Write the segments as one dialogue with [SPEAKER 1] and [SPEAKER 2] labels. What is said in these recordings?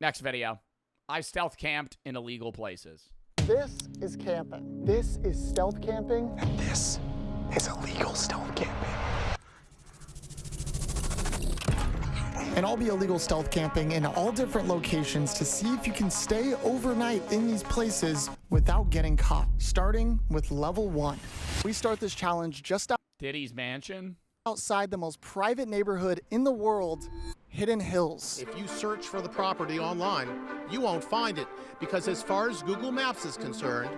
[SPEAKER 1] Next video. I stealth camped in illegal places.
[SPEAKER 2] This is camping. This is stealth camping.
[SPEAKER 3] And this is illegal stealth camping.
[SPEAKER 2] And I'll be illegal stealth camping in all different locations to see if you can stay overnight in these places without getting caught, starting with level 1. We start this challenge just
[SPEAKER 1] Diddy's mansion?
[SPEAKER 2] outside the most private neighborhood in the world, Hidden Hills.
[SPEAKER 4] If you search for the property online, you won't find it because as far as Google Maps is concerned,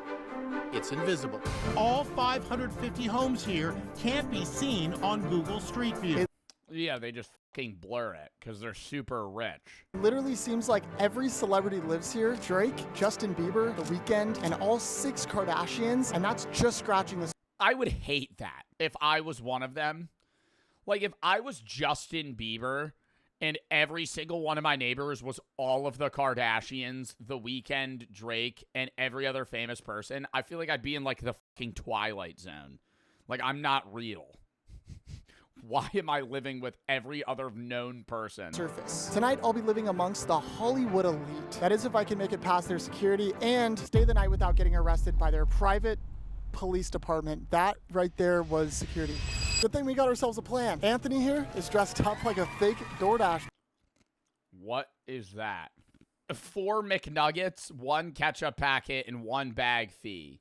[SPEAKER 4] it's invisible. All 550 homes here can't be seen on Google Street View.
[SPEAKER 1] Yeah, they just fucking blur it because they're super rich.
[SPEAKER 2] Literally seems like every celebrity lives here. Drake, Justin Bieber, The Weeknd, and all 6 Kardashians, and that's just scratching the...
[SPEAKER 1] I would hate that if I was one of them. Like, if I was Justin Bieber and every single one of my neighbors was all of the Kardashians, The Weeknd, Drake, and every other famous person, I feel like I'd be in, like, the fucking Twilight Zone. Like, I'm not real. Why am I living with every other known person?
[SPEAKER 2] Surface. Tonight, I'll be living amongst the Hollywood elite. That is if I can make it past their security and stay the night without getting arrested by their private police department. That right there was security. Good thing we got ourselves a plan. Anthony here is dressed up like a fake DoorDash.
[SPEAKER 1] What is that? 4 McNuggets, 1 ketchup packet, and 1 bag fee.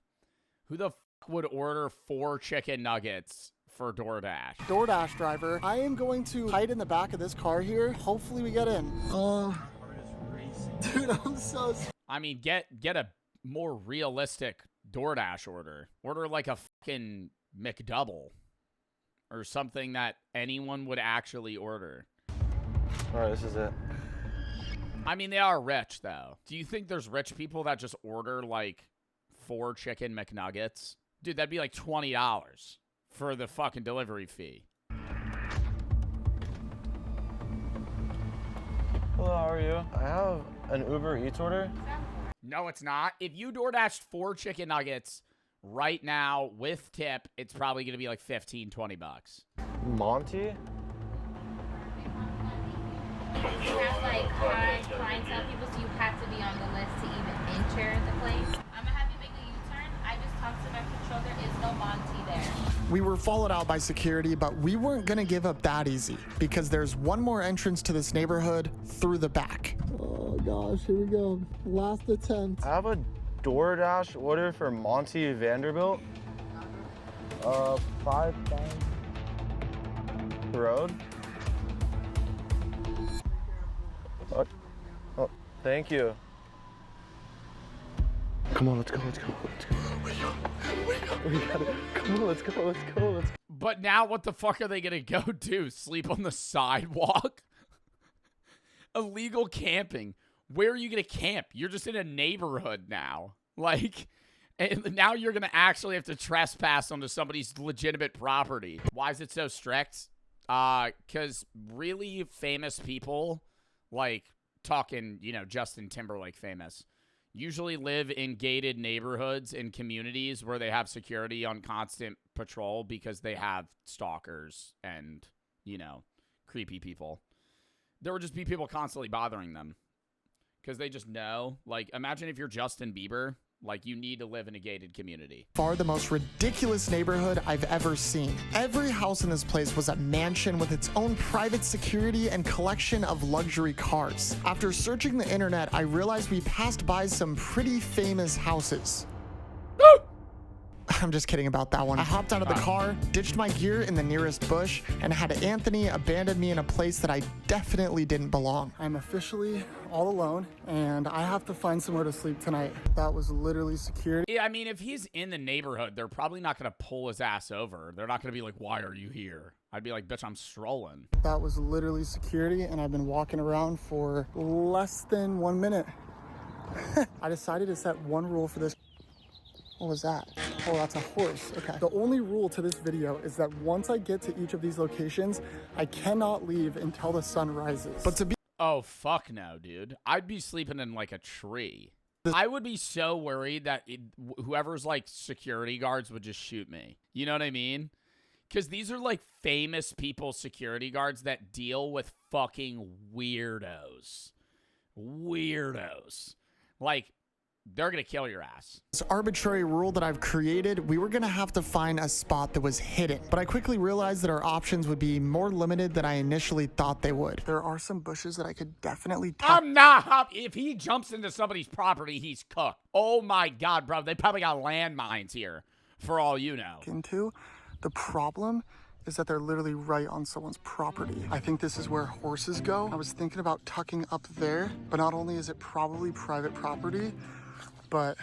[SPEAKER 1] Who the fuck would order 4 chicken nuggets for DoorDash?
[SPEAKER 2] DoorDash driver. I am going to hide in the back of this car here. Hopefully we get in. Dude, I'm so...
[SPEAKER 1] I mean, get a more realistic DoorDash order. Order like a fucking McDouble. Or something that anyone would actually order.
[SPEAKER 5] All right, this is it.
[SPEAKER 1] I mean, they are rich, though. Do you think there's rich people that just order, like, 4 chicken McNuggets? Dude, that'd be like $20 for the fucking delivery fee.
[SPEAKER 5] Hello, how are you? I have an Uber Eats order.
[SPEAKER 1] No, it's not. If you DoorDashed 4 chicken nuggets right now with tip, it's probably going to be like $15-20.
[SPEAKER 5] Monty?
[SPEAKER 6] You have like high clientele people, so you have to be on the list to even enter the place. I'm gonna have you make a U-turn. I just talked to my patrol. There is no Monty there.
[SPEAKER 2] We were followed out by security, but we weren't gonna give up that easy because there's one more entrance to this neighborhood through the back. Oh gosh, here we go. Last attempt.
[SPEAKER 5] I have a DoorDash order for Monty Vanderbilt. 5 Road. Oh, thank you. Come on, let's go. We got it. Come on, let's go.
[SPEAKER 1] But now what the fuck are they going to go do? Sleep on the sidewalk? Illegal camping. Where are you going to camp? You're just in a neighborhood now. Like, and now you're going to actually have to trespass onto somebody's legitimate property. Why is it so strict? Because really famous people, like talking, you know, Justin Timberlake famous, usually live in gated neighborhoods and communities where they have security on constant patrol because they have stalkers and, you know, creepy people. There would just be people constantly bothering them because they just know. Like, imagine if you're Justin Bieber. Like, you need to live in a gated community.
[SPEAKER 2] Far the most ridiculous neighborhood I've ever seen. Every house in this place was a mansion with its own private security and collection of luxury cars. After searching the internet, I realized we passed by some pretty famous houses. I'm just kidding about that one. I hopped out of the car, ditched my gear in the nearest bush, and had Anthony abandon me in a place that I definitely didn't belong. I'm officially all alone, and I have to find somewhere to sleep tonight. That was literally security.
[SPEAKER 1] Yeah, I mean, if he's in the neighborhood, they're probably not going to pull his ass over. They're not going to be like, why are you here? I'd be like, bitch, I'm strolling.
[SPEAKER 2] That was literally security, and I've been walking around for less than 1 minute. I decided to set one rule for this. What was that? Oh, that's a horse. Okay. The only rule to this video is that once I get to each of these locations, I cannot leave until the sun rises. But to be...
[SPEAKER 1] Oh, fuck no, dude. I'd be sleeping in, like, a tree. I would be so worried that whoever's, like, security guards would just shoot me. You know what I mean? Because these are, like, famous people, security guards that deal with fucking weirdos. Weirdos. Like, they're going to kill your ass.
[SPEAKER 2] This arbitrary rule that I've created, we were gonna have to find a spot that was hidden. But I quickly realized that our options would be more limited than I initially thought they would. There are some bushes that I could definitely
[SPEAKER 1] I'm not. If he jumps into somebody's property, he's cooked. Oh my God, bro. They probably got landmines here, for all you know.
[SPEAKER 2] into. The problem is that they're literally right on someone's property. I think this is where horses go. I was thinking about tucking up there, but not only is it probably private property, but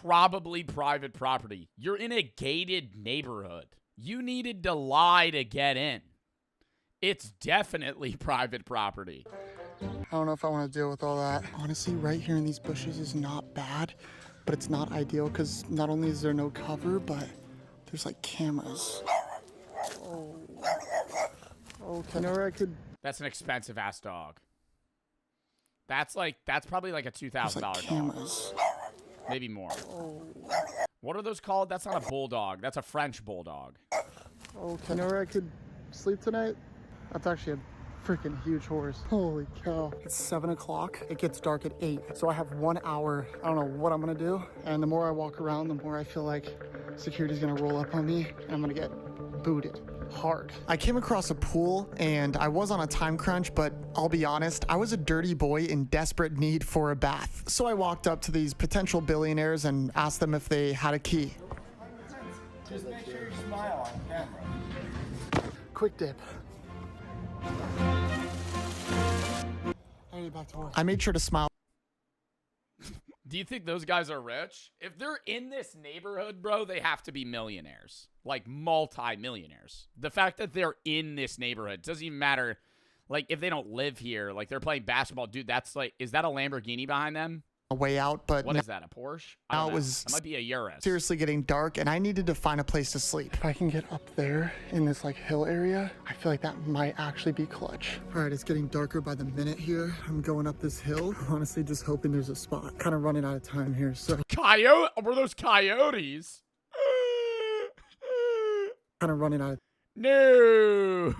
[SPEAKER 1] Probably private property. You're in a gated neighborhood. You needed to lie to get in. It's definitely private property.
[SPEAKER 2] I don't know if I want to deal with all that. Honestly, right here in these bushes is not bad, but it's not ideal because not only is there no cover, but there's like cameras. Oh, okay. You know where I could...
[SPEAKER 1] That's an expensive ass dog. That's probably like a $2,000
[SPEAKER 2] There's like
[SPEAKER 1] dog.
[SPEAKER 2] cameras.
[SPEAKER 1] Maybe more. What are those called? That's not a bulldog. That's a French bulldog.
[SPEAKER 2] Okay. You know where I could sleep tonight? That's actually a freaking huge horse. Holy cow. It's 7 o'clock. It gets dark at 8. So I have 1 hour. I don't know what I'm gonna do. And the more I walk around, the more I feel like security's gonna roll up on me and I'm gonna get booted hard. I came across a pool and I was on a time crunch, but I'll be honest, I was a dirty boy in desperate need for a bath. So I walked up to these potential billionaires and asked them if they had a key.
[SPEAKER 5] Just make sure you smile on camera.
[SPEAKER 2] Quick dip. I need back to work. I made sure to smile.
[SPEAKER 1] Do you think those guys are rich? If they're in this neighborhood, bro, they have to be millionaires. Like, multi-millionaires. The fact that they're in this neighborhood doesn't even matter. Like, if they don't live here, like, they're playing basketball. Dude, that's like, is that a Lamborghini behind them?
[SPEAKER 2] A way out, but
[SPEAKER 1] What is that, a Porsche? I
[SPEAKER 2] now
[SPEAKER 1] don't
[SPEAKER 2] it
[SPEAKER 1] know.
[SPEAKER 2] was
[SPEAKER 1] It might be a Urus.
[SPEAKER 2] seriously getting dark and I needed to find a place to sleep. If I can get up there in this like hill area, I feel like that might actually be clutch. All right, it's getting darker by the minute here. I'm going up this hill, honestly just hoping there's a spot. Kind of running out of time here, so
[SPEAKER 1] Coyote? Were those coyotes?
[SPEAKER 2] kind of running out of
[SPEAKER 1] No.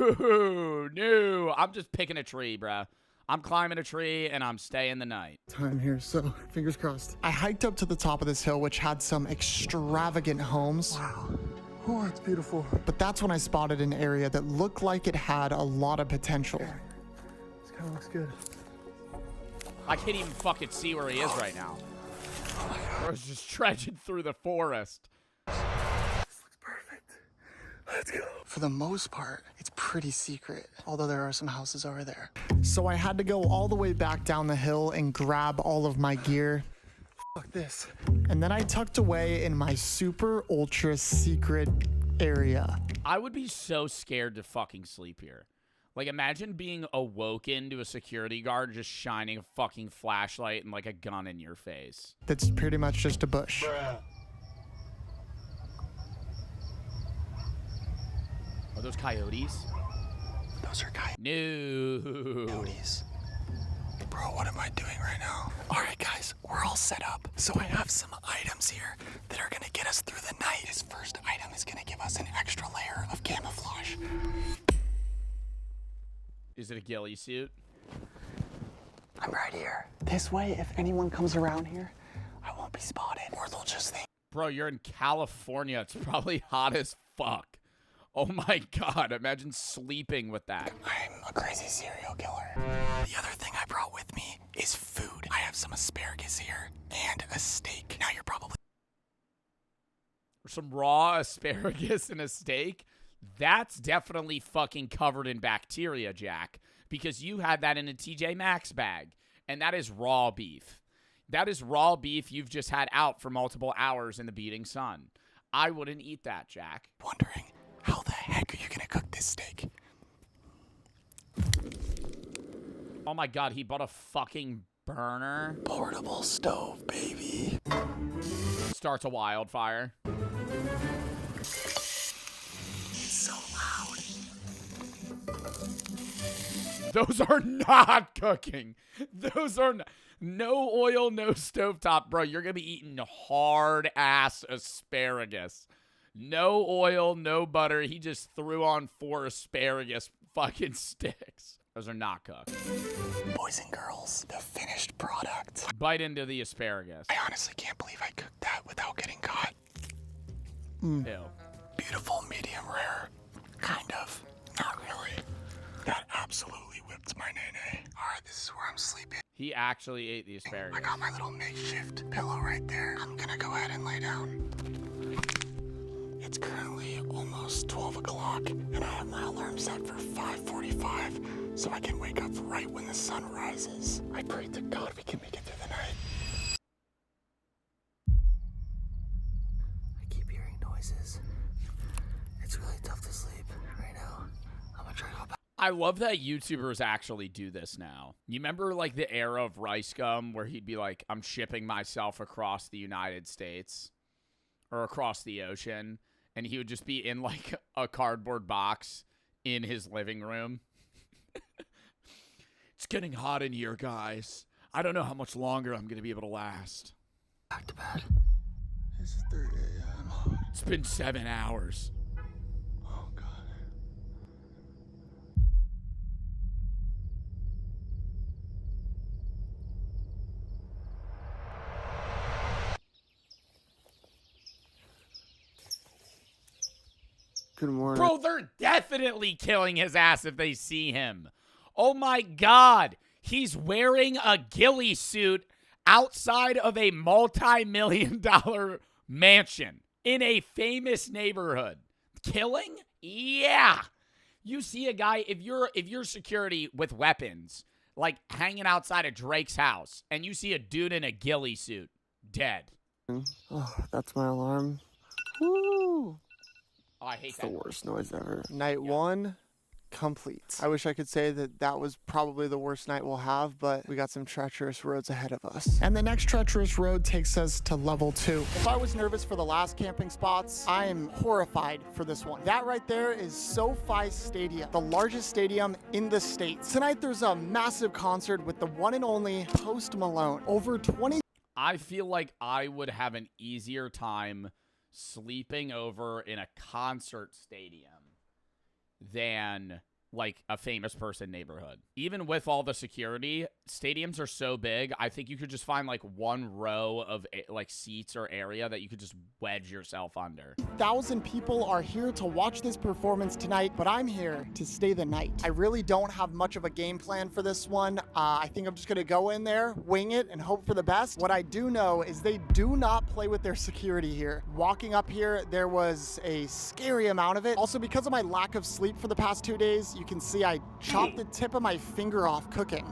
[SPEAKER 1] No. I'm just picking a tree, bruh. I'm climbing a tree and I'm staying the night.
[SPEAKER 2] time here, so fingers crossed. I hiked up to the top of this hill, which had some extravagant homes. Wow. Oh, it's beautiful. But that's when I spotted an area that looked like it had a lot of potential. This kind of looks good.
[SPEAKER 1] I can't even fucking see where he is right now. I was just trudging through the forest.
[SPEAKER 2] Perfect. Let's go. For the most part, it's pretty secret, although there are some houses over there. So I had to go all the way back down the hill and grab all of my gear. Fuck this. And then I tucked away in my super ultra secret area.
[SPEAKER 1] I would be so scared to fucking sleep here. Like, imagine being awoken to a security guard just shining a fucking flashlight and like a gun in your face.
[SPEAKER 2] That's pretty much just a bush.
[SPEAKER 1] Are those coyotes?
[SPEAKER 2] Those are
[SPEAKER 1] No.
[SPEAKER 2] coyotes. Bro, what am I doing right now? All right, guys, we're all set up. So I have some items here that are gonna get us through the night. This first item is gonna give us an extra layer of camouflage.
[SPEAKER 1] Is it a ghillie suit?
[SPEAKER 2] I'm right here. This way, if anyone comes around here, I won't be spotted. Or they'll just think.
[SPEAKER 1] Bro, you're in California. It's probably hot as fuck. Oh my God, imagine sleeping with that.
[SPEAKER 2] I'm a crazy serial killer. The other thing I brought with me is food. I have some asparagus here and a steak. Now you're probably...
[SPEAKER 1] Some raw asparagus and a steak? That's definitely fucking covered in bacteria, Jack, because you had that in a TJ Maxx bag, and that is raw beef. That is raw beef you've just had out for multiple hours in the beating sun. I wouldn't eat that, Jack.
[SPEAKER 2] Wondering, how the heck are you gonna cook this steak?
[SPEAKER 1] Oh my God, he bought a fucking burner.
[SPEAKER 2] Portable stove, baby.
[SPEAKER 1] Starts a wildfire.
[SPEAKER 2] So loud.
[SPEAKER 1] Those are not cooking. Those are no oil, no stovetop. Bro, you're going to be eating hard-ass asparagus. No oil, no butter. He just threw on 4 asparagus fucking sticks. Those are not cooked.
[SPEAKER 3] Boys and girls, the finished product.
[SPEAKER 1] Bite into the asparagus.
[SPEAKER 3] I honestly can't believe I cooked that without getting caught.
[SPEAKER 1] Ew.
[SPEAKER 3] Beautiful, medium rare. Kind of. Not really. That absolutely whipped my nene. Alright, this is where I'm sleeping.
[SPEAKER 1] He actually ate the
[SPEAKER 3] I
[SPEAKER 1] asparagus.
[SPEAKER 3] got my little makeshift pillow right there. I'm gonna go ahead and lay down. It's currently almost 12 o'clock, and I have my alarm set for 5:45, so I can wake up right when the sun rises. I pray to God we can make it through the night.
[SPEAKER 2] I keep hearing noises. It's really tough to sleep right now. I'm gonna try to go back.
[SPEAKER 1] I love that YouTubers actually do this now. You remember like the era of Rice Gum where he'd be like, I'm shipping myself across the United States or across the ocean, and he would just be in like a cardboard box in his living room. It's getting hot in here, guys. I don't know how much longer I'm going to be able to last.
[SPEAKER 2] Back to bed. It's 3 a.m.
[SPEAKER 1] It's been 7 hours.
[SPEAKER 2] Oh, God. Good morning.
[SPEAKER 1] Bro, they're definitely killing his ass if they see him. Oh my God. He's wearing a ghillie suit outside of a multi-million-dollar mansion in a famous neighborhood. Killing? Yeah. You see a guy, if you're security with weapons, like hanging outside of Drake's house, and you see a dude in a ghillie suit, dead.
[SPEAKER 2] Oh, that's my alarm. Woo!
[SPEAKER 1] Oh, I hate
[SPEAKER 2] It's the
[SPEAKER 1] that.
[SPEAKER 2] worst noise ever. Night one, complete. I wish I could say that that was probably the worst night we'll have, but we got some treacherous roads ahead of us. And the next treacherous road takes us to level 2. If I was nervous for the last camping spots, I am horrified for this one. That right there is SoFi Stadium, the largest stadium in the States. Tonight there's a massive concert with the one and only Post Malone. Over 20.
[SPEAKER 1] I feel like I would have an easier time sleeping over in a concert stadium than like a famous person neighborhood. Even with all the security, stadiums are so big, I think you could just find like one row of like seats or area that you could just wedge yourself under.
[SPEAKER 2] 1,000 people are here to watch this performance tonight, but I'm here to stay the night. I really don't have much of a game plan for this one. I think I'm just gonna go in there, wing it, and hope for the best. What I do know is they do not play with their security here. Walking up here, there was a scary amount of it. Also, because of my lack of sleep for the past 2 days, you can see I chopped the tip of my finger off cooking.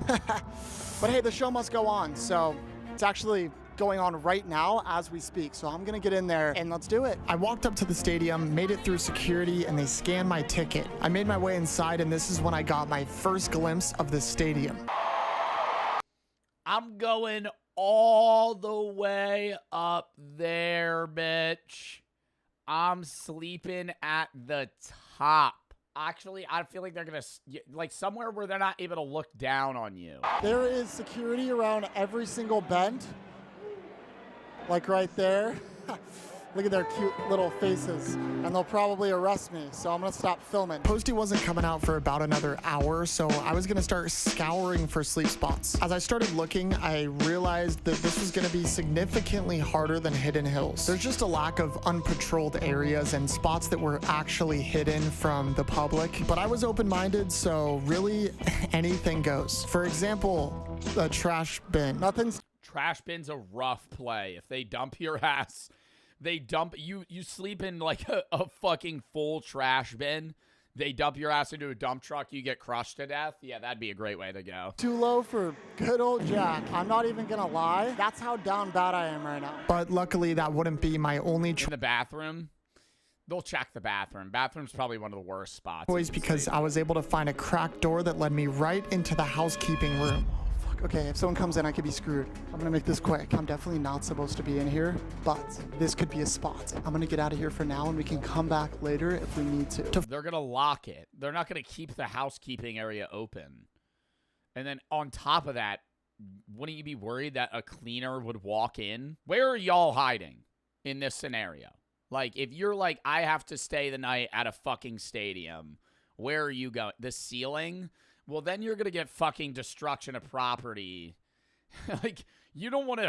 [SPEAKER 2] But hey, the show must go on, so it's actually going on right now as we speak. So I'm gonna get in there and let's do it. I walked up to the stadium, made it through security, and they scanned my ticket. I made my way inside, and this is when I got my first glimpse of the stadium.
[SPEAKER 1] I'm going all the way up there, bitch. I'm sleeping at the top. Actually, I feel like they're going to, like, somewhere where they're not able to look down on you.
[SPEAKER 2] There is security around every single bend. Like right there. Look at their cute little faces. And they'll probably arrest me, so I'm gonna stop filming. Posty wasn't coming out for about another hour, so I was gonna start scouring for sleep spots. As I started looking, I realized that this was gonna be significantly harder than Hidden Hills. There's just a lack of unpatrolled areas and spots that were actually hidden from the public. But I was open-minded, so really anything goes. For example, a trash bin. Nothing's
[SPEAKER 1] Trash bin's a rough play. If they dump your ass, they dump you. You sleep in like a fucking full trash bin. They dump your ass into a dump truck. You get crushed to death. Yeah, that'd be a great way to go.
[SPEAKER 2] too low for good old Jack. I'm not even gonna lie. That's how down bad I am right now. But luckily, that wouldn't be my only
[SPEAKER 1] In the bathroom, they'll check the bathroom. Bathroom's probably one of the worst spots.
[SPEAKER 2] choice because I was able to find a cracked door that led me right into the housekeeping room. Okay, if someone comes in, I could be screwed. I'm gonna make this quick. I'm definitely not supposed to be in here, but this could be a spot. I'm gonna get out of here for now, and we can come back later if we need to.
[SPEAKER 1] They're going to lock it. They're not going to keep the housekeeping area open. And then on top of that, wouldn't you be worried that a cleaner would walk in? Where are y'all hiding in this scenario? Like, if you're like, I have to stay the night at a fucking stadium, where are you going? The ceiling? Well, then you're gonna get fucking destruction of property. Like, you don't want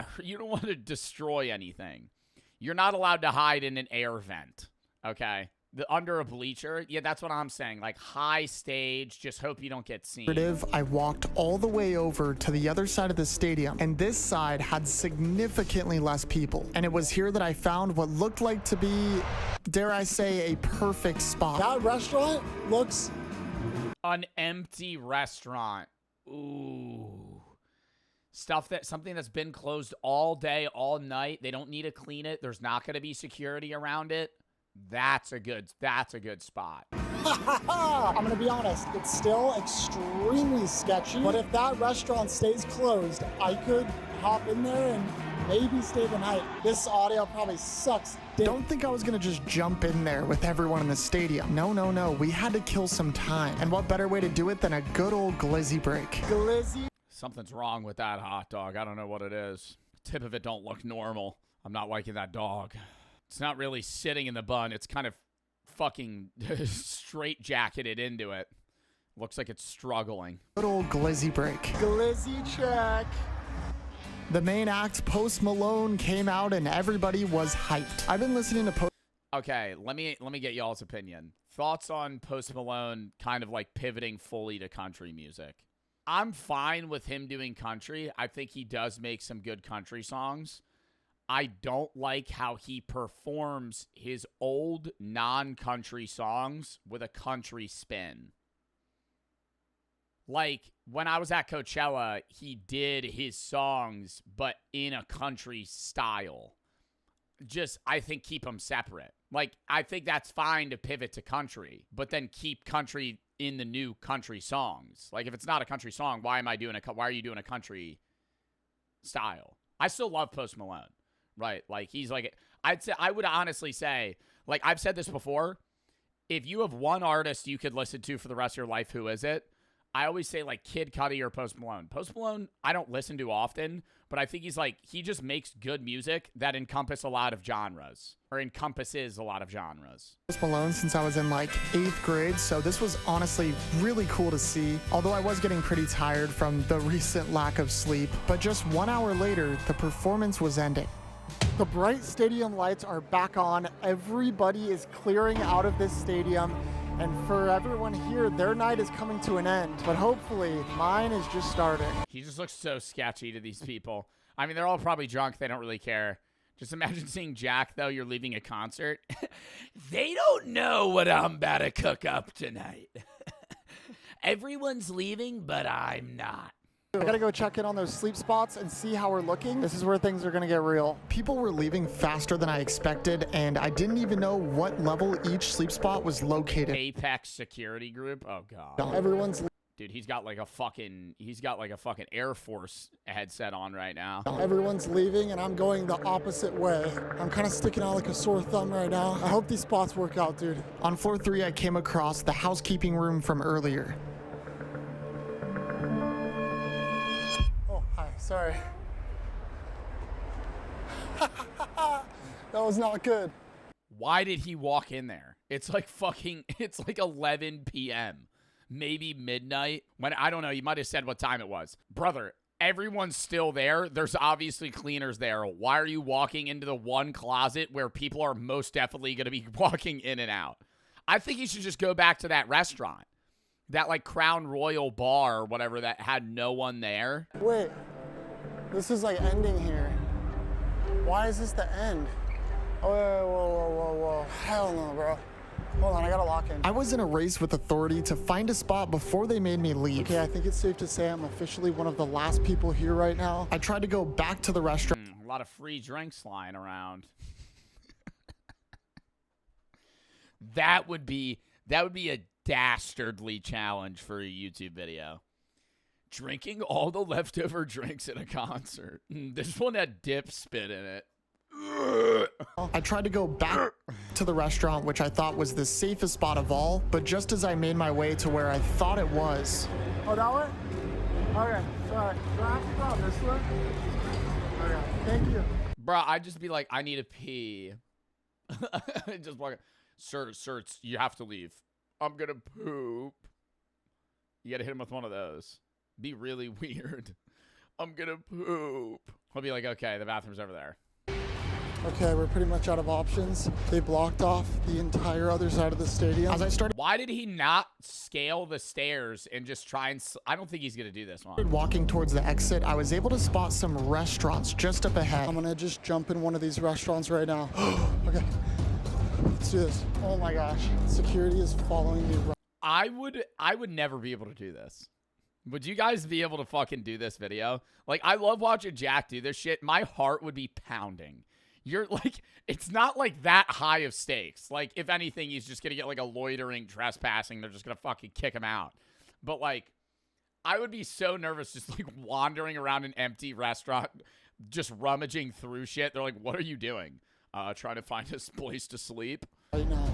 [SPEAKER 1] to destroy anything. You're not allowed to hide in an air vent, okay? Under a bleacher, yeah, that's what I'm saying. Like, high stage, just hope you don't get seen.
[SPEAKER 2] I walked all the way over to the other side of the stadium, and this side had significantly less people. And it was here that I found what looked like to be, dare I say, a perfect spot.
[SPEAKER 3] That restaurant looks...
[SPEAKER 1] An empty restaurant. Ooh. Something that's been closed all day, all night. They don't need to clean it. There's not going to be security around it. That's a good spot.
[SPEAKER 3] I'm gonna be honest, it's still extremely sketchy, but if that restaurant stays closed, I could hop in there and maybe stay the night. This audio probably sucks.
[SPEAKER 2] Don't think I was gonna just jump in there with everyone in the stadium. No. We had to kill some time. And what better way to do it than a good old glizzy break?
[SPEAKER 3] Glizzy.
[SPEAKER 1] Something's wrong with that hot dog. I don't know what it is. The tip of it don't look normal. I'm not liking that dog. It's not really sitting in the bun. It's kind of fucking straight jacketed into it. Looks like it's struggling.
[SPEAKER 2] Good old glizzy break.
[SPEAKER 3] Glizzy check.
[SPEAKER 2] The main act, Post Malone, came out and everybody was hyped. I've been listening to Post...
[SPEAKER 1] Okay, let me get y'all's opinion. Thoughts on Post Malone kind of like pivoting fully to country music. I'm fine with him doing country. I think he does make some good country songs. I don't like how he performs his old non-country songs with a country spin. Like, when I was at Coachella, he did his songs, but in a country style. Just, I think, keep them separate. Like, I think that's fine to pivot to country, but then keep country in the new country songs. Like, if it's not a country song, why are you doing a country style? I still love Post Malone. Right, like he's like, I would honestly say, like I've said this before, if you have one artist you could listen to for the rest of your life, who is it? I always say like Kid Cudi or Post Malone. Post Malone, I don't listen to often, but I think he just makes good music that encompasses a lot of genres.
[SPEAKER 2] Post Malone since I was in like 8th grade, so this was honestly really cool to see, although I was getting pretty tired from the recent lack of sleep. But just 1 hour later, the performance was ending.
[SPEAKER 3] The bright stadium lights are back on. Everybody is clearing out of this stadium. And for everyone here, their night is coming to an end. But hopefully, mine is just starting.
[SPEAKER 1] He just looks so sketchy to these people. I mean, they're all probably drunk. They don't really care. Just imagine seeing Jack, though. You're leaving a concert. They don't know what I'm about to cook up tonight. Everyone's leaving, but I'm not.
[SPEAKER 3] I gotta go check in on those sleep spots and see how we're looking. This is where things are gonna get real.
[SPEAKER 2] People were leaving faster than I expected, and I didn't even know what level each sleep spot was located.
[SPEAKER 1] Apex security group? Oh, God.
[SPEAKER 3] Everyone's...
[SPEAKER 1] Dude, he's got like a fucking Air Force headset on right now.
[SPEAKER 3] Everyone's leaving, and I'm going the opposite way. I'm kind of sticking out like a sore thumb right now. I hope these spots work out, dude.
[SPEAKER 2] On floor 3, I came across the housekeeping room from earlier.
[SPEAKER 3] Sorry. That was not good.
[SPEAKER 1] Why did he walk in there? It's like 11 p.m. Maybe midnight. When I don't know, you might have said what time it was. Brother, everyone's still there. There's obviously cleaners there. Why are you walking into the one closet where people are most definitely going to be walking in and out? I think you should just go back to that restaurant. That like Crown Royal bar or whatever that had no one there.
[SPEAKER 3] Wait. This is like ending here. Why is this the end? Oh, whoa. Hell no, bro. Hold on, I gotta lock in.
[SPEAKER 2] I was in a race with authority to find a spot before they made me leave.
[SPEAKER 3] Okay, I think it's safe to say I'm officially one of the last people here right now.
[SPEAKER 2] I tried to go back to the restaurant.
[SPEAKER 1] A lot of free drinks lying around. That would be a dastardly challenge for a YouTube video. Drinking all the leftover drinks at a concert. This one had dip spit in it.
[SPEAKER 2] I tried to go back to the restaurant, which I thought was the safest spot of all, but just as I made my way to where I thought it was...
[SPEAKER 3] Oh, that way? Okay, sorry. Do I have to go this way? Okay, thank you.
[SPEAKER 1] Bruh, I'd just be like, I need a pee. Just walk. Sir, you have to leave. I'm gonna poop. You gotta hit him with one of those. Be really weird. I'm gonna poop. He'll be like, okay, the bathroom's over there.
[SPEAKER 2] Okay, we're pretty much out of options. They blocked off the entire other side of the stadium. As I started
[SPEAKER 1] Why did he not scale the stairs and just try and... I don't think he's gonna do this one.
[SPEAKER 2] walking towards the exit, I was able to spot some restaurants just up ahead. I'm gonna just jump in one of these restaurants right now. Okay, let's do this. Oh my gosh, security is following me.
[SPEAKER 1] I would never be able to do this. Would you guys be able to fucking do this video? Like, I love watching Jack do this shit. My heart would be pounding. You're like, it's not like that high of stakes. Like, if anything, he's just gonna get like a loitering trespassing. They're just gonna fucking kick him out. But like, I would be so nervous just like wandering around an empty restaurant, just rummaging through shit. They're like, what are you doing? Trying to find a place to sleep.
[SPEAKER 2] Right now.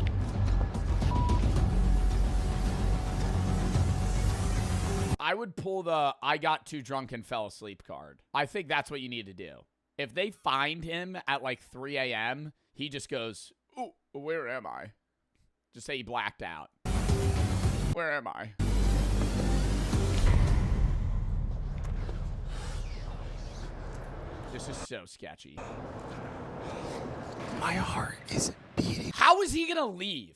[SPEAKER 1] I would pull the I got too drunk and fell asleep card. I think that's what you need to do. If they find him at like 3 a.m., he just goes, "Ooh, where am I?" Just say he blacked out. Where am I? This is so sketchy.
[SPEAKER 3] My heart is beating.
[SPEAKER 1] How is he gonna leave?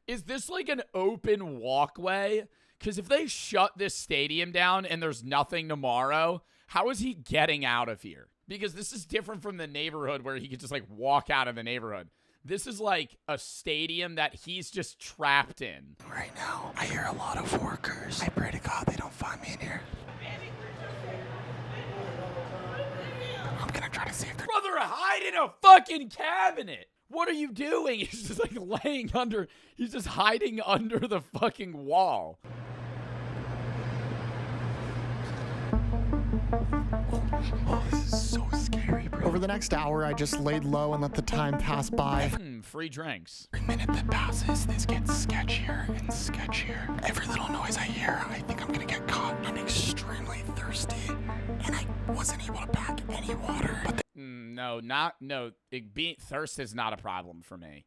[SPEAKER 1] Is this like an open walkway? Because if they shut this stadium down and there's nothing tomorrow, how is he getting out of here? Because this is different from the neighborhood where he could just like walk out of the neighborhood. This is like a stadium that he's just trapped in.
[SPEAKER 3] Right now, I hear a lot of workers. I pray to God they don't find me in here. I'm gonna try to see if they're...
[SPEAKER 1] Brother, hide in a fucking cabinet. What are you doing? He's just like laying under, he's just hiding under the fucking wall.
[SPEAKER 3] Oh, this is so scary, bro.
[SPEAKER 2] Over the next hour, I just laid low and let the time pass by.
[SPEAKER 1] Free drinks.
[SPEAKER 3] Every minute that passes, this gets sketchier and sketchier. Every little noise I hear, I think I'm gonna get caught. I'm extremely thirsty, and I wasn't able to pack any water. But
[SPEAKER 1] Thirst is not a problem for me.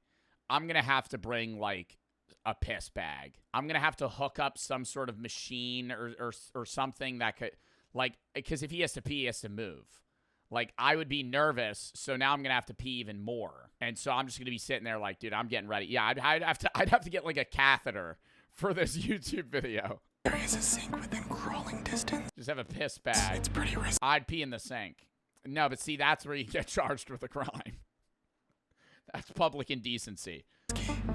[SPEAKER 1] I'm gonna have to bring like a piss bag. I'm gonna have to hook up some sort of machine or something that could, like, because if he has to pee, he has to move. Like, I would be nervous, so now I'm gonna have to pee even more, and so I'm just gonna be sitting there like, dude, I'm getting ready. Yeah, I'd have to get like a catheter for this YouTube video.
[SPEAKER 3] There is a sink within crawling distance.
[SPEAKER 1] Just have a piss bag.
[SPEAKER 3] It's pretty risky.
[SPEAKER 1] I'd pee in the sink. No, but see, that's where you get charged with a crime. That's public indecency.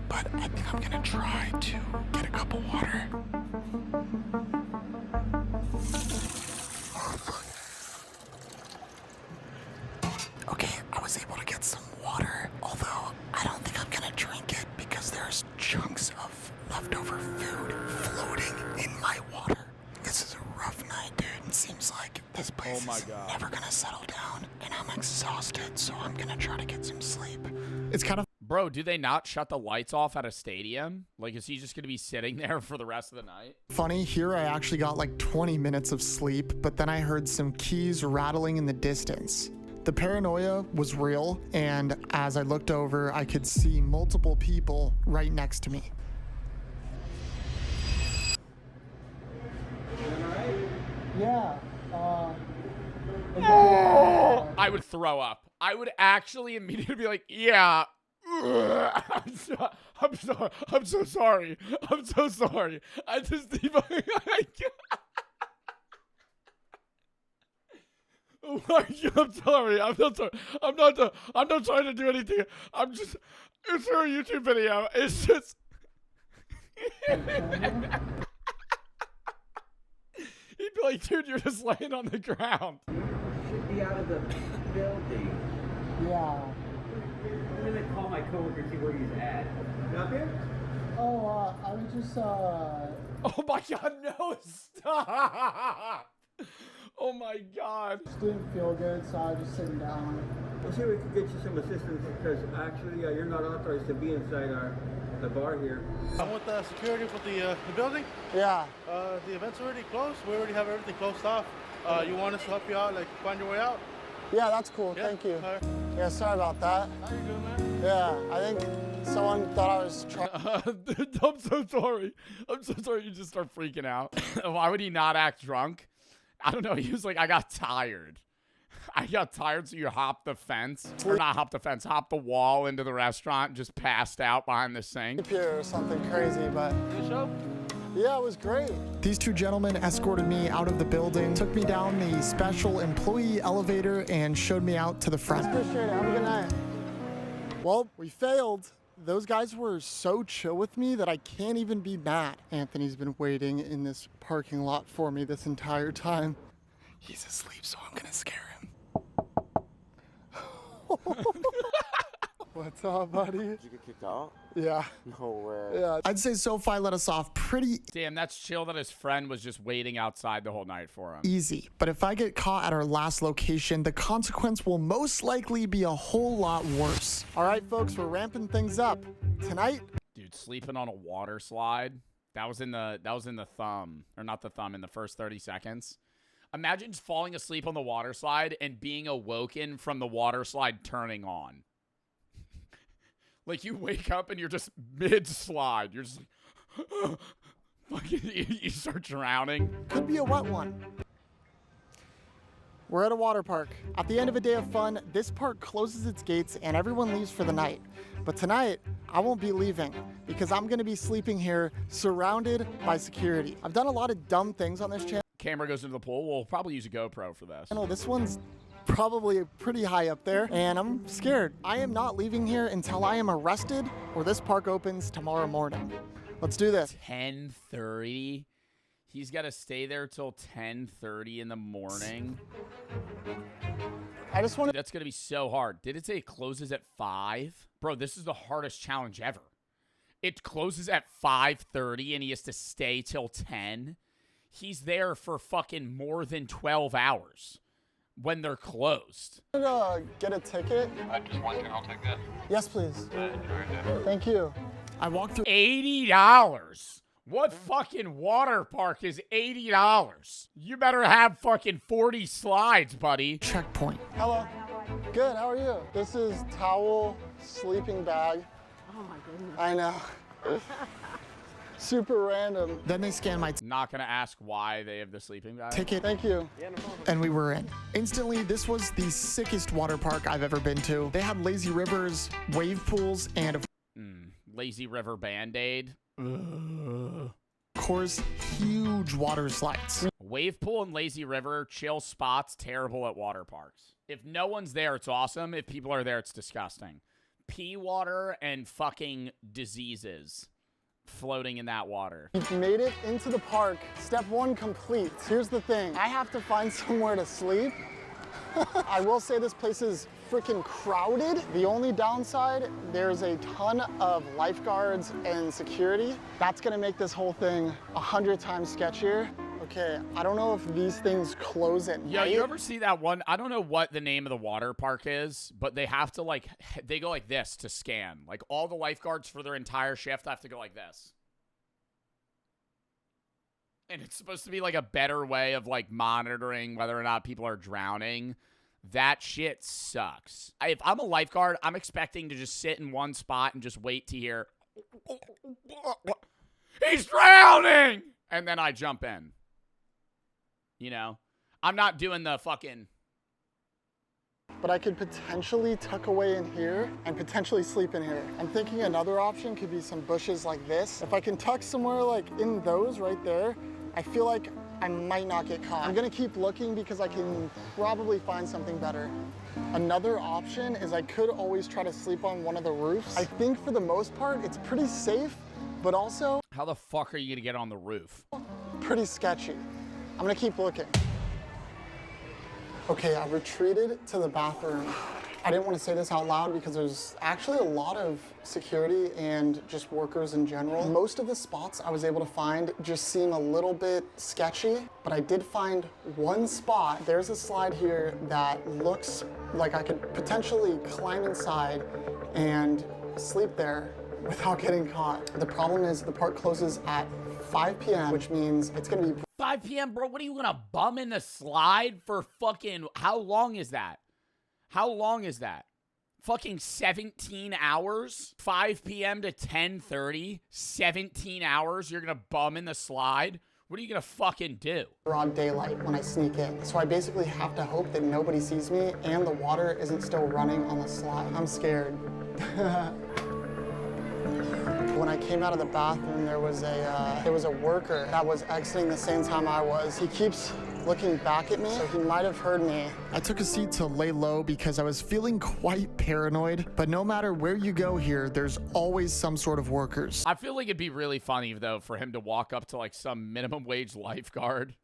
[SPEAKER 3] But I think I'm gonna try to get a cup of water. Okay, I was able to get some water, although I don't think I'm gonna drink it because there's chunks of leftover food floating in my water. This is a rough night, dude. It seems like this place is never gonna settle down, and I'm exhausted, so I'm gonna try to get some sleep.
[SPEAKER 2] It's kind of...
[SPEAKER 1] Bro, do they not shut the lights off at a stadium? Like, is he just going to be sitting there for the rest of the night?
[SPEAKER 2] funny. Here I actually got like 20 minutes of sleep, but then I heard some keys rattling in the distance. The paranoia was real, and as I looked over, I could see multiple people right next to me. Yeah.
[SPEAKER 1] I would throw up. I would actually immediately be like, yeah. I'm so sorry. I'm so sorry. I just need my... Oh my God, I'm sorry. I'm not sorry. I'm not trying to do anything. I'm just... It's for a YouTube video. It's just... He'd be like, dude, you're just laying on the ground.
[SPEAKER 5] You should be out of the building.
[SPEAKER 2] Yeah.
[SPEAKER 5] I'm gonna call my coworker, see where he's at. You up here?
[SPEAKER 2] Oh, I was just,
[SPEAKER 1] Oh my God, no, stop. Oh my God.
[SPEAKER 2] just didn't feel good, so I was just sitting down.
[SPEAKER 5] We'll see if we can get you some assistance because actually you're not authorized to be inside the bar here.
[SPEAKER 7] I'm with the security for the building.
[SPEAKER 2] Yeah.
[SPEAKER 7] The event's already closed. We already have everything closed off. You want us to help you out, like find your way out?
[SPEAKER 2] Yeah, that's cool.
[SPEAKER 7] Yeah?
[SPEAKER 2] Thank you.
[SPEAKER 7] All right.
[SPEAKER 2] Yeah, sorry about that.
[SPEAKER 7] How you doing, man?
[SPEAKER 2] Yeah, I think Someone thought I was trying.
[SPEAKER 1] I'm so sorry. I'm so sorry. You just start freaking out. Why would he not act drunk? I don't know. He was like, I got tired. I got tired, so you hopped the fence. Or not hop the fence, hop the wall into the restaurant and just passed out behind the sink.
[SPEAKER 2] Here or something crazy, but yeah, it was great. These two gentlemen escorted me out of the building, took me down the special employee elevator, and showed me out to the front. Appreciate it. Have a good night. Well, we failed. Those guys were so chill with me that I can't even be mad. Anthony's been waiting in this parking lot for me this entire time. He's asleep, so I'm gonna scare him. What's up, buddy?
[SPEAKER 8] Did you get kicked out?
[SPEAKER 2] Yeah.
[SPEAKER 8] No way.
[SPEAKER 2] Yeah. I'd say SoFi let us off pretty
[SPEAKER 1] Damn, that's chill that his friend was just waiting outside the whole night for him.
[SPEAKER 2] easy. But if I get caught at our last location, the consequence will most likely be a whole lot worse. All right, folks, we're ramping things up. Tonight,
[SPEAKER 1] Dude, sleeping on a water slide. That was in the thumb. Or not the thumb, in the first 30 seconds. Imagine just falling asleep on the water slide and being awoken from the water slide turning on. Like, you wake up and you're just mid-slide. You're just like, fucking, you start drowning.
[SPEAKER 2] could be a wet one. We're at a water park. At the end of a day of fun, this park closes its gates and everyone leaves for the night. But tonight, I won't be leaving because I'm gonna be sleeping here surrounded by security. I've done a lot of dumb things on this channel.
[SPEAKER 1] Camera goes into the pool. We'll probably use a GoPro for this.
[SPEAKER 2] This one's probably pretty high up there, and I'm scared. I am not leaving here until I am arrested or this park opens tomorrow morning. Let's do this.
[SPEAKER 1] 10:30. He's got to stay there till 10:30 in the morning.
[SPEAKER 2] I just want to.
[SPEAKER 1] That's going to be so hard. Did it say it closes at 5? Bro, this is the hardest challenge ever. It closes at 5:30 and he has to stay till 10. He's there for fucking more than 12 hours when they're closed.
[SPEAKER 2] Get a ticket.
[SPEAKER 9] Just one thing, I'll take that.
[SPEAKER 2] Yes, please. Thank you. I walked through.
[SPEAKER 1] $80. What fucking water park is $80? You better have fucking 40 slides, buddy.
[SPEAKER 2] Checkpoint. Hello. Good. How are you? This is towel, sleeping bag.
[SPEAKER 10] Oh my goodness.
[SPEAKER 2] I know. Super random. Then they scanned my
[SPEAKER 1] Not gonna ask why they have the sleeping bag.
[SPEAKER 2] ticket. Thank you. And we were in. Instantly, this was the sickest water park I've ever been to. They had lazy rivers, wave pools, and of
[SPEAKER 1] Lazy River Band-Aid.
[SPEAKER 2] Of course, huge water slides.
[SPEAKER 1] Wave pool and lazy river, chill spots, terrible at water parks. If no one's there, it's awesome. If people are there, it's disgusting. Pee water and fucking diseases floating in that water.
[SPEAKER 2] We've made it into the park. Step 1 complete. Here's the thing. I have to find somewhere to sleep. I will say this place is freaking crowded. The only downside, there's a ton of lifeguards and security. That's gonna make this whole thing 100 times sketchier. Okay, I don't know if these things close at
[SPEAKER 1] Yeah,
[SPEAKER 2] night.
[SPEAKER 1] you ever see that one? I don't know what the name of the water park is, but they have to like, they go like this to scan. Like all the lifeguards for their entire shift have to go like this. And it's supposed to be like a better way of like monitoring whether or not people are drowning. That shit sucks. If I'm a lifeguard, I'm expecting to just sit in one spot and just wait to hear, he's drowning! And then I jump in. You know? I'm not doing the fucking...
[SPEAKER 2] But I could potentially tuck away in here and potentially sleep in here. I'm thinking another option could be some bushes like this. If I can tuck somewhere like in those right there, I feel like I might not get caught. I'm gonna keep looking because I can probably find something better. Another option is I could always try to sleep on one of the roofs. I think for the most part, it's pretty safe, but also
[SPEAKER 1] How the fuck are you gonna get on the roof?
[SPEAKER 2] pretty sketchy. I'm gonna keep looking. Okay, I retreated to the bathroom. I didn't want to say this out loud because there's actually a lot of security and just workers in general. Most of the spots I was able to find just seem a little bit sketchy, but I did find one spot. There's a slide here that looks like I could potentially climb inside and sleep there without getting caught. The problem is the park closes at 5 p.m., which means it's gonna be
[SPEAKER 1] 5 p.m., bro? What are you gonna bum in the slide for fucking... How long is that? How long is that? Fucking 17 hours? 5 p.m. to 10:30? 17 hours you're gonna bum in the slide? What are you gonna fucking do?
[SPEAKER 2] Broad daylight when I sneak in. So I basically have to hope that nobody sees me and the water isn't still running on the slide. I'm scared. When I came out of the bathroom, there was a worker that was exiting the same time I was. He keeps looking back at me, so he might have heard me. I took a seat to lay low because I was feeling quite paranoid, but no matter where you go here, there's always some sort of workers.
[SPEAKER 1] I feel like it'd be really funny, though, for him to walk up to, like, some minimum wage lifeguard.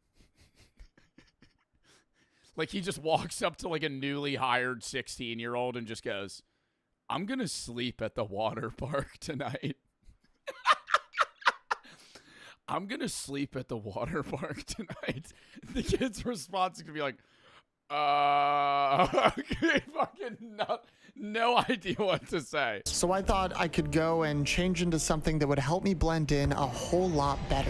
[SPEAKER 1] Like, he just walks up to, like, a newly hired 16-year-old and just goes, I'm gonna sleep at the water park tonight. I'm gonna sleep at the water park tonight. The kid's response is gonna be like, fucking no idea what to say.
[SPEAKER 2] So I thought I could go and change into something that would help me blend in a whole lot better.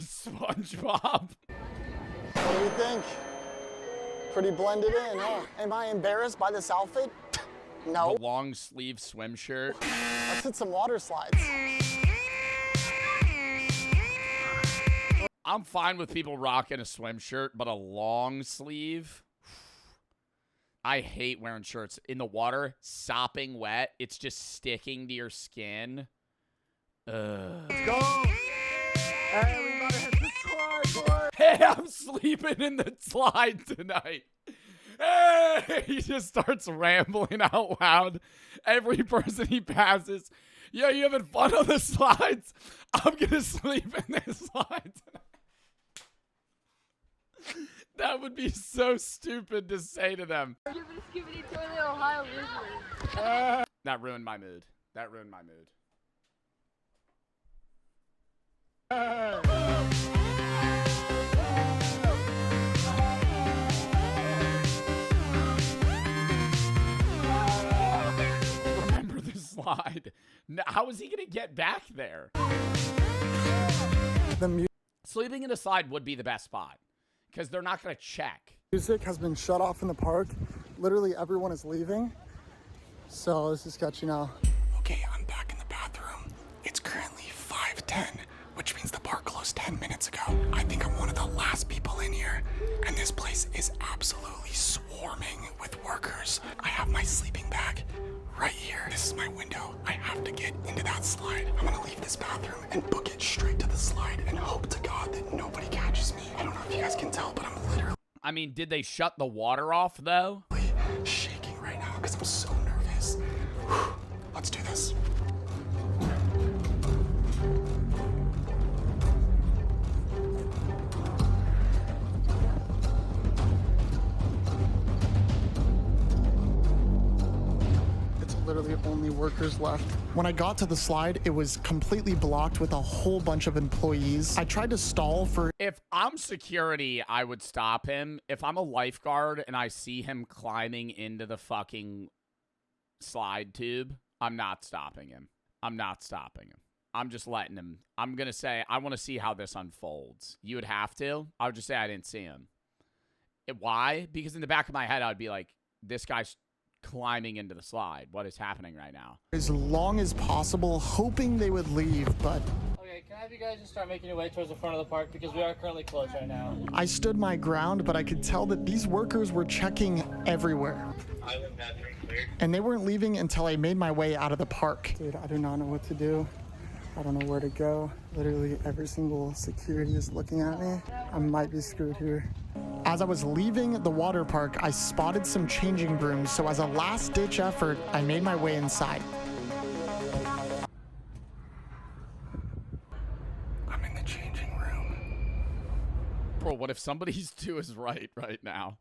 [SPEAKER 1] SpongeBob.
[SPEAKER 2] What do you think? Pretty blended in, huh? Am I embarrassed by this outfit? No.
[SPEAKER 1] The long sleeve swim shirt.
[SPEAKER 2] Let's hit some water slides.
[SPEAKER 1] I'm fine with people rocking a swim shirt, but a long sleeve? I hate wearing shirts in the water, sopping wet. It's just sticking to your skin.
[SPEAKER 2] Let's go. Hey, we gotta hit the slide, boy.
[SPEAKER 1] Hey, I'm sleeping in the slide tonight. Hey, he just starts rambling out loud. Every person he passes, yeah, you having fun on the slides? I'm gonna sleep in this slide tonight. That would be so stupid to say to them. That ruined my mood. That ruined my mood. Remember the slide. How is he going to get back there? Sleeping in a slide would be the best spot because they're not going to check.
[SPEAKER 2] Music has been shut off in the park. Literally everyone is leaving. So this is sketchy now.
[SPEAKER 3] Okay, I'm back in the bathroom. It's currently 5:10, which means the park closed 10 minutes ago. I think I'm one of the last people in here, and this place is absolutely swarming with workers. I have my sleeping bag right here. This is my window. I have to get into that slide. I'm gonna leave this bathroom and book it straight to the slide and hope to God that nobody catches me. I don't know if you guys can tell, but I'm literally
[SPEAKER 1] I mean, did they shut the water off, though?
[SPEAKER 3] shaking right now because I'm so nervous. Whew. Let's do this.
[SPEAKER 2] It's literally only workers left. When I got to the slide, it was completely blocked with a whole bunch of employees. I tried to stall for...
[SPEAKER 1] If I'm security, I would stop him. If I'm a lifeguard and I see him climbing into the fucking slide tube, I'm not stopping him. I'm not stopping him. I'm just letting him. I'm going to say, I want to see how this unfolds. You would have to. I would just say I didn't see him. Why? Because in the back of my head, I'd be like, this guy's climbing into the slide. What is happening right now?
[SPEAKER 2] as long as possible, hoping they would leave, but...
[SPEAKER 8] Okay, can I have you guys just start making your way towards the front of the park because we are currently closed right now.
[SPEAKER 2] I stood my ground, but I could tell that these workers were checking everywhere.
[SPEAKER 9] Island bathroom cleared.
[SPEAKER 2] And they weren't leaving until I made my way out of the park. Dude, I do not know what to do. I don't know where to go. Literally every single security is looking at me. I might be screwed here. As I was leaving the water park, I spotted some changing rooms, so as a last-ditch effort, I made my way inside.
[SPEAKER 3] I'm in the changing room.
[SPEAKER 1] Bro, what if somebody's to his right now?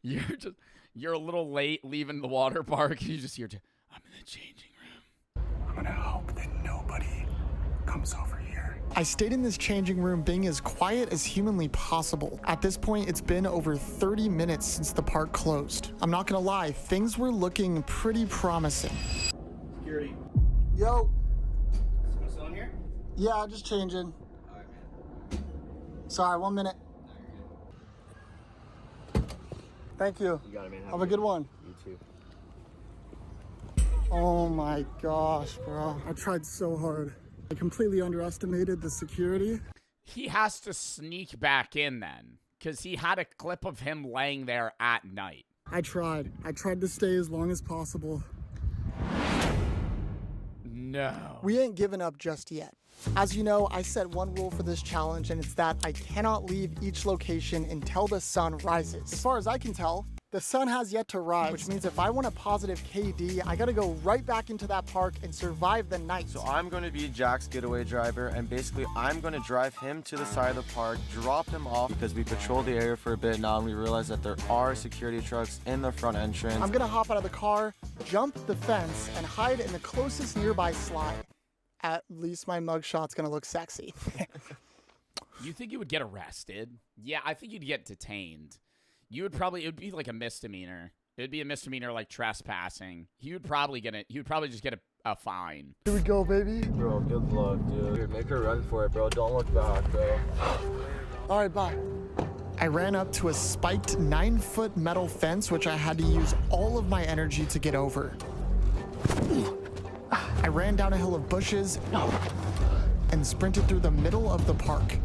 [SPEAKER 1] You're a little late leaving the water park, and you just hear, I'm in the changing room.
[SPEAKER 3] I'm gonna hope that nobody comes over here.
[SPEAKER 2] I stayed in this changing room being as quiet as humanly possible. At this point, it's been over 30 minutes since the park closed. I'm not gonna lie, things were looking pretty promising.
[SPEAKER 9] Security.
[SPEAKER 2] Yo.
[SPEAKER 9] Someone still in here?
[SPEAKER 2] Yeah, just changing.
[SPEAKER 9] Alright, man.
[SPEAKER 2] Sorry, 1 minute. Thank you.
[SPEAKER 9] You got it, man.
[SPEAKER 2] Have a good one.
[SPEAKER 9] You too.
[SPEAKER 2] Oh my gosh, bro. I tried so hard. I completely underestimated the security.
[SPEAKER 1] He has to sneak back in then, because he had a clip of him laying there at night.
[SPEAKER 2] I tried to stay as long as possible.
[SPEAKER 1] No.
[SPEAKER 2] We ain't giving up just yet. As you know, I set one rule for this challenge, and it's that I cannot leave each location until the sun rises. As far as I can tell, the sun has yet to rise, which means if I want a positive KD, I gotta go right back into that park and survive the night.
[SPEAKER 10] So I'm going to be Jack's getaway driver, and basically I'm going to drive him to the side of the park, drop him off, because we patrolled the area for a bit now, and we realized that there are security trucks in the front entrance.
[SPEAKER 2] I'm gonna hop out of the car, jump the fence, and hide in the closest nearby slide. At least my mugshot's gonna look sexy.
[SPEAKER 1] You think you would get arrested? Yeah, I think you'd get detained. It would be like a misdemeanor. It'd be a misdemeanor like trespassing. He would probably just get a fine.
[SPEAKER 2] Here we go, baby.
[SPEAKER 10] Bro, good luck, dude. Make her run for it, bro. Don't look back, bro.
[SPEAKER 2] All right, bye. I ran up to a spiked 9-foot metal fence, which I had to use all of my energy to get over. I ran down a hill of bushes and sprinted through the middle of the park.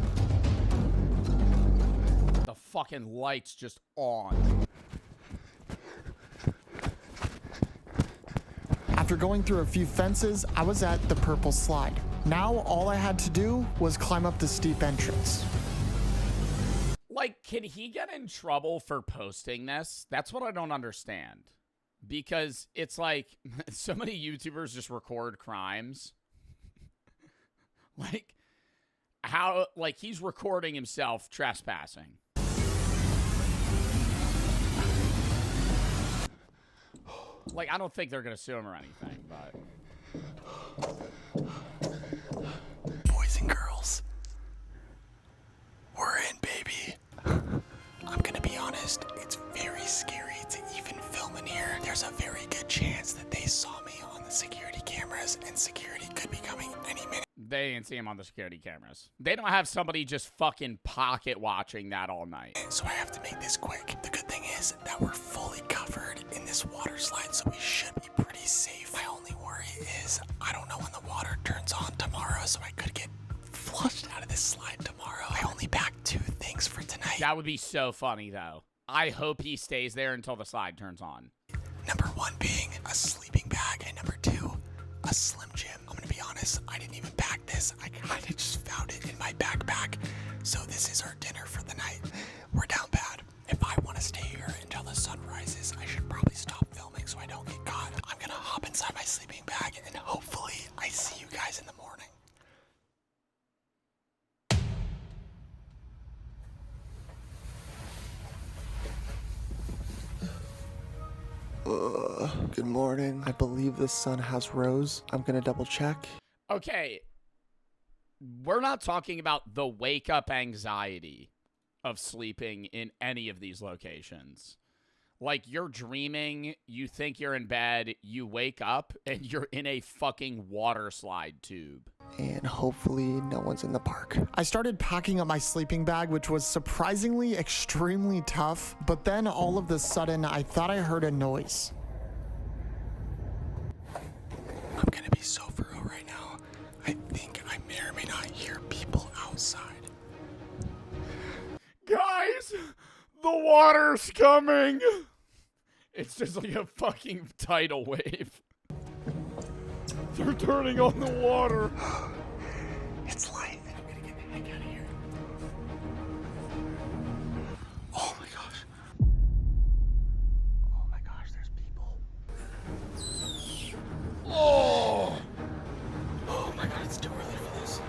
[SPEAKER 1] The fucking light's just on.
[SPEAKER 2] After going through a few fences, I was at the purple slide. Now all I had to do was climb up the steep entrance.
[SPEAKER 1] Like, can he get in trouble for posting this? That's what I don't understand. Because it's like, so many YouTubers just record crimes. Like, how, like, he's recording himself trespassing. Like, I don't think they're gonna sue him or anything, but...
[SPEAKER 3] Boys and girls, we're in, baby. I'm gonna be honest, it's very scary to even film in here. There's a very good chance that they saw me on the security cameras, and security could be coming any minute.
[SPEAKER 1] They didn't see him on the security cameras. They don't have somebody just fucking pocket watching that all night.
[SPEAKER 3] So I have to make this quick. The good thing is that we're fully covered in this water slide, so we should be pretty safe. My only worry is I don't know when the water turns on tomorrow, so I could get flushed out of this slide tomorrow. I only packed 2 things for tonight.
[SPEAKER 1] That would be so funny, though. I hope he stays there until the slide turns on.
[SPEAKER 3] Number 1 being a sleeping bag, and number 2, a Slim Jim. I'm gonna be honest, I didn't even pack this. I kind of just found it in my backpack. So this is our dinner for the night. We're down bad. If I want to stay here until the sun rises, I should probably stop filming so I don't get caught. I'm gonna hop inside my sleeping bag, and hopefully I see you guys in the morning.
[SPEAKER 10] Good morning. I believe the sun has rose. I'm gonna double check.
[SPEAKER 1] Okay. We're not talking about the wake-up anxiety of sleeping in any of these locations. Like, you're dreaming, you think you're in bed, you wake up, and you're in a fucking water slide tube.
[SPEAKER 2] And hopefully no one's in the park. I started packing up my sleeping bag, which was surprisingly extremely tough, but then all of a sudden I thought I heard a noise.
[SPEAKER 3] I'm gonna be so for real right now. I think I may or may not hear people outside.
[SPEAKER 1] Guys, the water's coming. It's just like a fucking tidal wave. They're turning on the water.
[SPEAKER 3] It's light. I'm gonna get the heck out of here. Oh my gosh. Oh my gosh, there's people.
[SPEAKER 1] Oh!
[SPEAKER 3] Oh my god, it's too early for this.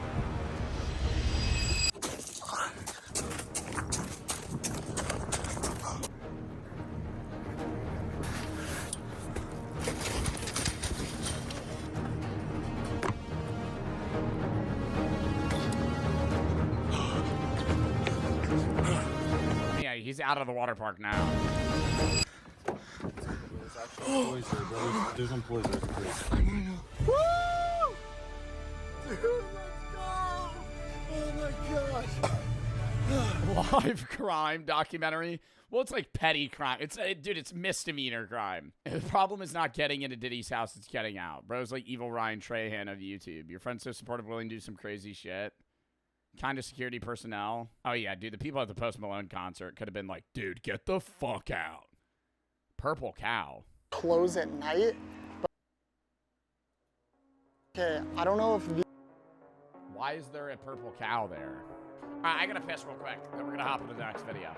[SPEAKER 1] Yeah, he's out of the water park now.
[SPEAKER 10] There's employees there.
[SPEAKER 2] Woo! Dude, let's go! Oh my gosh!
[SPEAKER 1] Live crime documentary. Well, it's like petty crime. It's dude, it's misdemeanor crime. The problem is not getting into Diddy's house, it's getting out. Bro's like evil Ryan Trahan of YouTube. Your friend's so supportive, willing to do some crazy shit. Kind of security personnel. Oh yeah, dude, the people at the Post Malone concert could have been like, dude, get the fuck out. Purple cow.
[SPEAKER 2] Close at night. But okay, I don't know if
[SPEAKER 1] Why is there a purple cow there? All right, I gotta piss real quick. Then we're gonna hop into the next video.